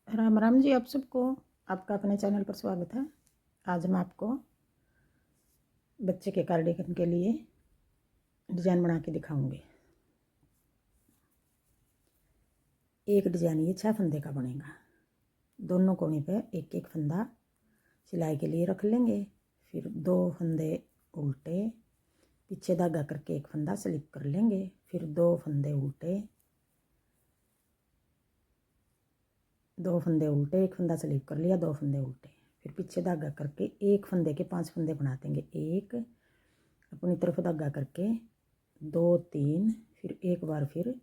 राम राम जी, आप सबको। आपका अपने चैनल पर स्वागत है। आज मैं आपको बच्चे के कार्डिगन के लिए डिज़ाइन बना के दिखाऊंगी। एक डिज़ाइन ये 6 फंदे का बनेगा। दोनों कोने पे एक एक फंदा सिलाई के लिए रख लेंगे। फिर 2 फंदे उल्टे, पीछे धागा करके एक फंदा स्लिप कर लेंगे। फिर 2 फंदे उल्टे, 2 फंदे उल्टे, एक फंदा स्लिप कर लिया, 2 फंदे उल्टे। फिर पीछे धागा करके एक फंदे के 5 फंदे बना देंगे। एक अपनी तरफ धागा करके 2 3, फिर एक बार फिर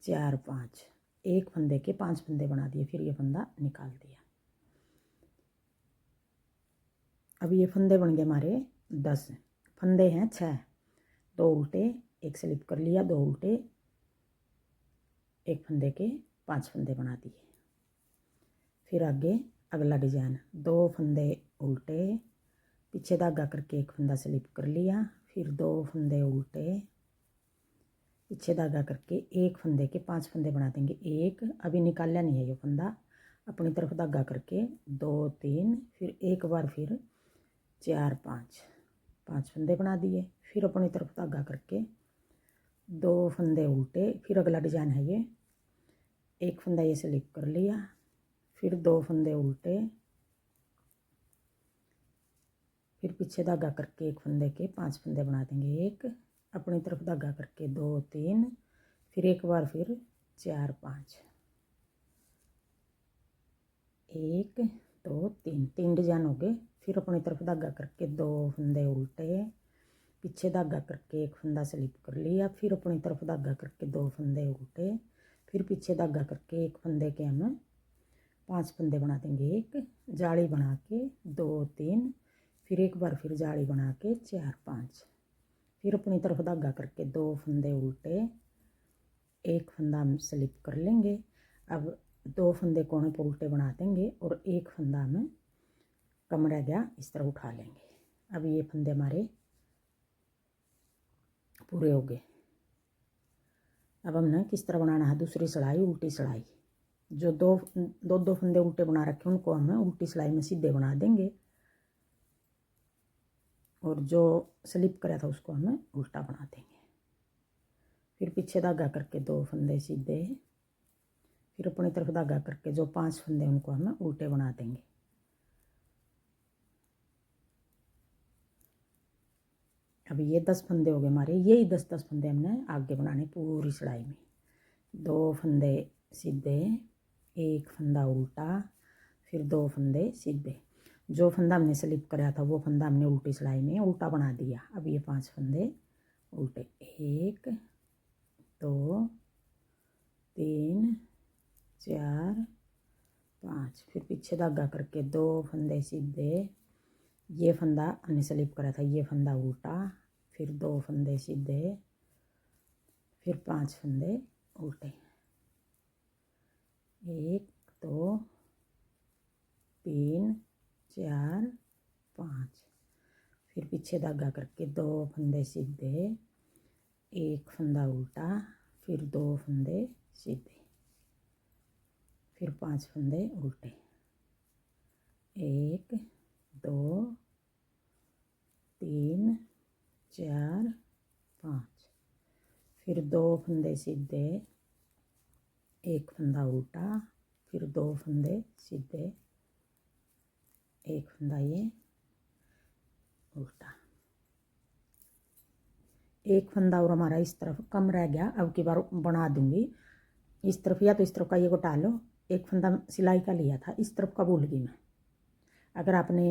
4 5, एक फंदे के 5 फंदे बना दिए। फिर ये फंदा निकाल दिया। अब ये फंदे बन गए हमारे 10। फंदे हैं 6, 2 उल्टे, एक स्लिप कर लिया, 2 उल्टे, एक फंदे के 5 फंदे बना दिए। फिर आगे अगला डिजाइन 2 फंदे उल्टे, पीछे धागा करके एक फंदा स्लिप कर लिया। फिर 2 फंदे उल्टे, पीछे धागा करके एक फंदे के 5 फंदे बना देंगे। एक अभी निकाला नहीं है ये फंदा, अपनी तरफ धागा करके 2 3, फिर एक बार फिर 4 5, 5 फंदे बना दिए। फिर अपनी तरफ धागा करके 2 फंदे उल्टे। फिर अगला डिजाइन है ये, एक फंदा ये स्लिप कर लिया, फिर 2 फंदे उल्टे, फिर पीछे धागा करके एक फंदे के 5 फंदे बना देंगे। एक अपनी तरफ धागा करके 2 3, फिर एक बार फिर 4 5, 1 2 3, 3 डिजाइन हो गए। फिर अपनी तरफ धागा करके 2 फंदे उल्टे, पीछे धागा करके एक फंदा स्लिप कर लिया, फिर अपनी तरफ धागा करके 2 फंदे उल्टे, फिर पीछे धागा करके एक फंदे के हम 5 फंदे बना देंगे। एक जाली बना के 2 3, फिर एक बार फिर जाली बना के 4 5, फिर अपनी तरफ धागा करके 2 फंदे उल्टे, एक फंदा हम स्लिप कर लेंगे। अब 2 फंदे कोने पर उल्टे बना देंगे और एक फंदा हम कम रह गया इस तरह उठा लेंगे। अब ये फंदे हमारे पूरे हो गए। अब हमने किस तरह बनाना है, दूसरी सिलाई उल्टी सिलाई। जो दो फंदे उल्टे बना रखे उनको हम उल्टी सिलाई में सीधे बना देंगे, और जो स्लिप कराया था उसको हमें उल्टा बना देंगे। फिर पीछे धागा करके 2 फंदे सीधे, फिर अपनी तरफ धागा करके जो 5 फंदे उनको हमें उल्टे बना देंगे। अब ये 10 फंदे हो गए हमारे। यही 10 फंदे हमने आगे बनाने पूरी सिलाई में। 2 फंदे सीधे, एक फंदा उल्टा, फिर 2 फंदे सीधे। जो फंदा हमने स्लिप कराया था वो फंदा हमने उल्टी सिलाई में उल्टा बना दिया। अब ये 5 फंदे उल्टे, 1 2 3 4 5, फिर पीछे धागा करके 2 फंदे सीधे, ये फंदा हमने स्लिप करा था, ये फंदा उल्टा, फिर 2 फंदे सीधे, फिर 5 फंदे उल्टे, 1 2 3 4 5, फिर पीछे धागा करके 2 फंदे सीधे, एक फंदा उल्टा, फिर 2 फंदे सीधे, फिर 5 फंदे उल्टे, 1 2 3 4 5, फिर 2 फंदे सीधे, एक फंदा उल्टा, फिर 2 फंदे सीधे, एक फंदा ये उल्टा। एक फंदा और हमारा इस तरफ कम रह गया, अब की बार बना दूंगी। इस तरफ या तो इस तरफ का ये घटा लो, एक फंदा सिलाई का लिया था, इस तरफ का भूल गई मैं। अगर आपने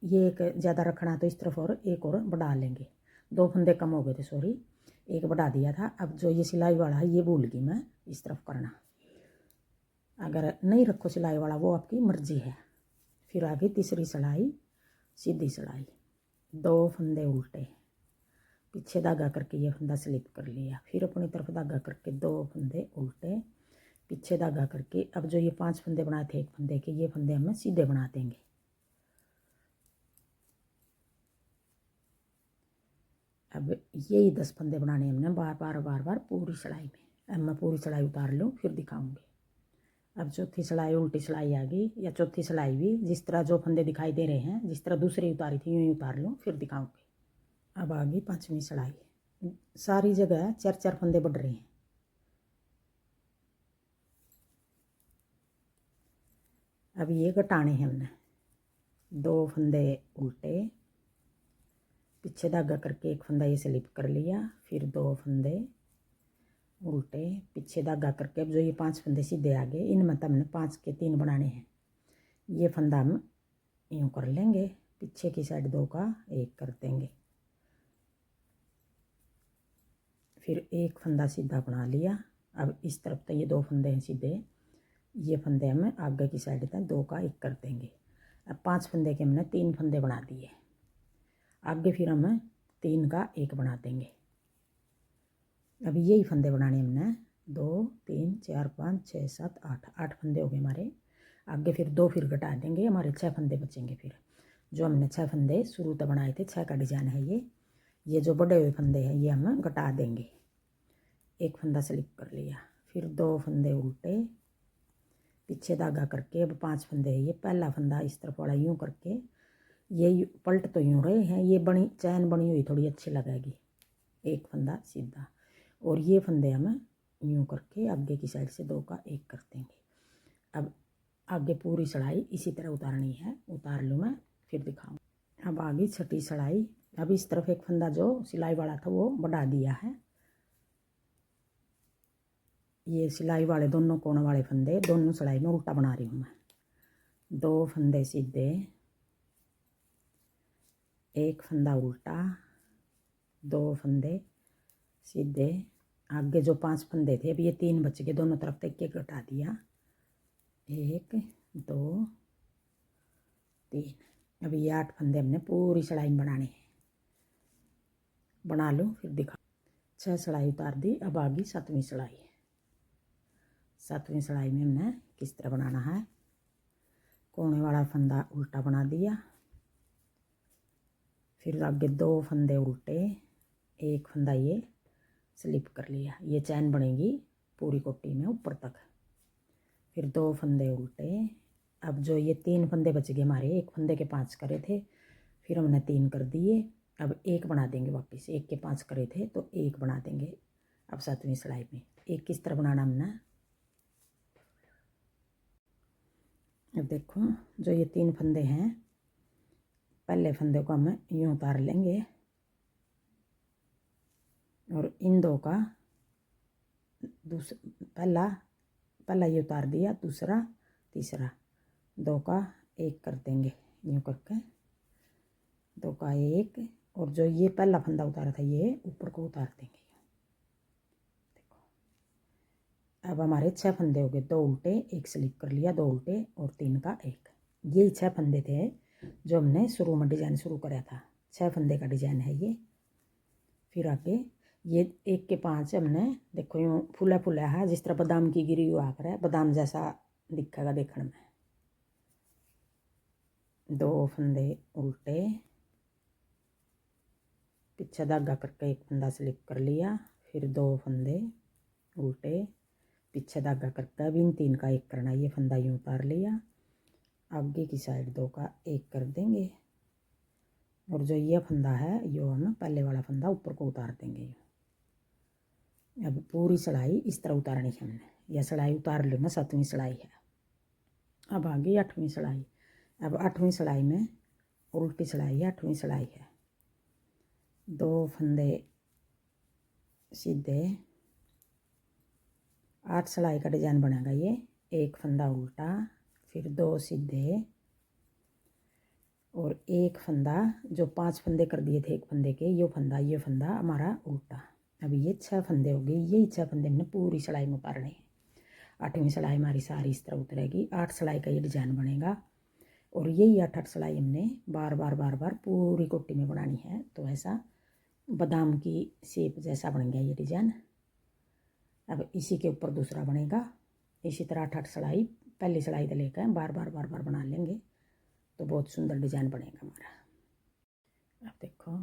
ये एक ज़्यादा रखना तो इस तरफ और एक और बढ़ा लेंगे। 2 फंदे कम हो गए थे, सॉरी, एक बढ़ा दिया था। अब जो ये सिलाई वाला है ये भूल गई मैं इस तरफ करना। अगर नहीं रखो सिलाई वाला वो आपकी मर्जी है। फिर आगे तीसरी सिलाई, सीधी सिलाई, 2 फंदे उल्टे, पीछे धागा करके ये फंदा स्लिप कर लिया, फिर अपनी तरफ धागा करके 2 फंदे उल्टे, पीछे धागा करके अब जो ये 5 फंदे बनाए थे एक फंदे के, ये फंदे हमें सीधे बना देंगे। अब यही 10 फंदे बनाने हमने बार बार पूरी सिलाई में। अब मैं पूरी सिलाई उतार लूँ फिर दिखाऊंगी। अब चौथी सिलाई उल्टी सिलाई आ गई, या चौथी सिलाई भी जिस तरह जो फंदे दिखाई दे रहे हैं, जिस तरह दूसरी उतारी थी यूँ ही उतार लूँ, फिर दिखाऊंगी। अब आ गई पाँचवीं सिलाई। सारी जगह 4-4 फंदे बढ़ रहे हैं। अब ये घटाने हैं हमने। 2 फंदे उल्टे, पीछे धागा करके एक फंदा ये स्लिप कर लिया, फिर 2 फंदे उल्टे, पीछे धागा करके अब जो ये 5 फंदे सीधे आगे, इनमें तो हमने 5 के 3 बनाने हैं। ये फंदा हम यूँ कर लेंगे, पीछे की साइड 2 का 1 कर देंगे, फिर एक फंदा सीधा बना लिया। अब इस तरफ तो ये 2 फंदे हैं सीधे, ये फंदे हम आगे की साइड तक 2 का 1 कर देंगे। अब 5 फंदे के हमने 3 फंदे बना दिए, आगे फिर हम 3 का 1 बना देंगे। अब यही फंदे बनाने हमने 2 3 4 5 6 7 8 फंदे हो गए हमारे। आगे फिर 2 फिर घटा देंगे, हमारे 6 फंदे बचेंगे। फिर जो हमने 6 फंदे शुरू तक बनाए थे, 6 का डिजाइन है ये जो बड़े हुए फंदे हैं ये हम घटा देंगे। एक फंदा स्लिप कर लिया, फिर 2 फंदे उल्टे, पीछे धागा करके अब 5 फंदे हैं। ये पहला फंदा इस तरफ वाला यूँ करके, ये पलट तो यूँ रहे हैं, ये बनी चैन बनी हुई थोड़ी अच्छी लगेगी। एक फंदा सीधा, और ये फंदे हम यूँ करके आगे की साइड से 2 का 1 कर देंगे। अब आगे पूरी सिलाई इसी तरह उतारनी है, उतार लूँ मैं, फिर दिखाऊँ। अब आ गई छठी सिलाई। अब इस तरफ एक फंदा जो सिलाई वाला था वो बढ़ा दिया है। ये सिलाई वाले दोनों कोण वाले फंदे दोनों सिलाई में उल्टा बना रही हूँ मैं। 2 फंदे सीधे, एक फंदा उल्टा, 2 फंदे सीधे, आगे जो 5 फंदे थे, अब ये 3 बच गए, दोनों तरफ तक एक घटा दिया, 1 2 3। अब ये 8 फंदे हमने पूरी सिलाई में बनाने हैं, बना लो फिर दिखा। 6 सिलाई उतार दी। अब आ गई 7वीं सिलाई। 7वीं सिलाई में हमने किस तरह बनाना है, कोने वाला फंदा उल्टा बना दिया, फिर आगे 2 फंदे उल्टे, एक फंदा ये स्लिप कर लिया, ये चैन बनेगी पूरी कोटी में ऊपर तक, फिर 2 फंदे उल्टे। अब जो ये 3 फंदे बच गए हमारे, एक फंदे के 5 करे थे, फिर हमने 3 कर दिए। अब 1 बना देंगे वापस, 1 के 5 करे थे तो 1 बना देंगे। अब 7वीं सिलाई में एक किस तरह बनाना हमने, अब देखो जो ये 3 फंदे हैं, पहले फंदे को हम यूँ उतार लेंगे, और इन 2 का पहला ये उतार दिया, दूसरा तीसरा 2 का 1 कर देंगे, यूँ करके 2 का 1, और जो ये पहला फंदा उतारा था ये ऊपर को उतार देंगे। देखो अब हमारे 6 फंदे हो गए, 2 उल्टे, 1 स्लिप कर लिया, 2 उल्टे और 3 का 1। यही 6 फंदे थे जो हमने शुरू में डिजाइन शुरू कराया था, 6 फंदे का डिजाइन है ये। फिर आगे ये 1 के 5 हमने देखो यूँ फूला फूला है, जिस तरह बादाम की गिरी हुआ आकर है, बादाम जैसा दिखेगा देखने में। 2 फंदे उल्टे, पीछे धागा करके एक फंदा स्लिप कर लिया, फिर 2 फंदे उल्टे, पीछे धागा करके अब इन 3 का 1 करना, ये फंदा यूँ उतार लिया, आगे की साइड 2 का 1 कर देंगे, और जो ये फंदा है यो हम पहले वाला फंदा ऊपर को उतार देंगे। अब पूरी सिलाई इस तरह उतारनी है हमने, यह सिलाई उतार लो मैं, 7वीं सिलाई है। अब आ गई 8वीं सिलाई। अब 8वीं सिलाई में उल्टी सिलाई है, 8वीं सिलाई है। 2 फंदे सीधे, 8 सिलाई का डिजाइन बनेगा ये। एक फंदा उल्टा, फिर 2 सीधे, और एक फंदा जो 5 फंदे कर दिए थे एक फंदे के, ये फंदा हमारा उल्टा। अब ये 6 फंदे हो गए, यही 6 फंदे हमने पूरी सिलाई में उतारने हैं। 8वीं सिलाई हमारी सारी इस तरह उतरेगी, 8 सिलाई का ये डिजाइन बनेगा, और यही 8 सिलाई हमने बार बार पूरी कोटी में बनानी है। तो ऐसा बादाम की शेप जैसा बन गया ये डिजाइन। अब इसी के ऊपर दूसरा बनेगा, इसी तरह 8 सिलाई पहली सिलाई से लेकर बार बार बना लेंगे, तो बहुत सुंदर डिजाइन बनेगा हमारा। अब देखो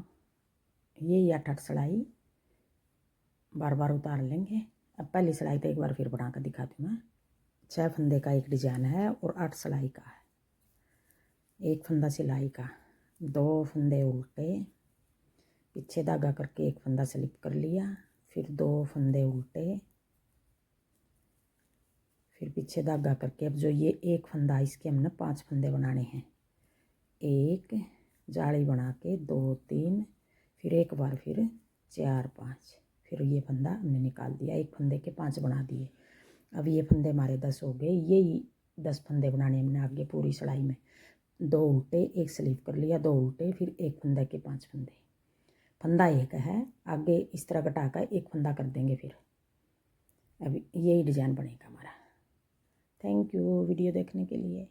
यही 8 सिलाई बार बार उतार लेंगे। अब पहली सिलाई तो एक बार फिर बना कर दिखाती हूँ मैं। 6 फंदे का एक डिजाइन है और 8 सिलाई का है। एक फंदा सिलाई का, 2 फंदे उल्टे, पीछे धागा करके एक फंदा स्लिप कर लिया, फिर 2 फंदे उल्टे, फिर पीछे धागा करके अब जो ये एक फंदा इसके हमने 5 फंदे बनाने हैं। एक जाली बना के 2 3, फिर एक बार फिर 4 5, फिर ये फंदा हमने निकाल दिया। एक फंदे के 5 बना दिए। अब ये फंदे हमारे 10 हो गए। यही 10 फंदे बनाने हमने आगे पूरी सिलाई में। 2 उल्टे, एक स्लिप कर लिया, 2 उल्टे, फिर एक फंदे के 5 फंदे। फंदा एक है, आगे इस तरह घटा कर एक फंदा कर देंगे। फिर अब यही डिजाइन बनेगा हमारा। थैंक यू वीडियो देखने के लिए।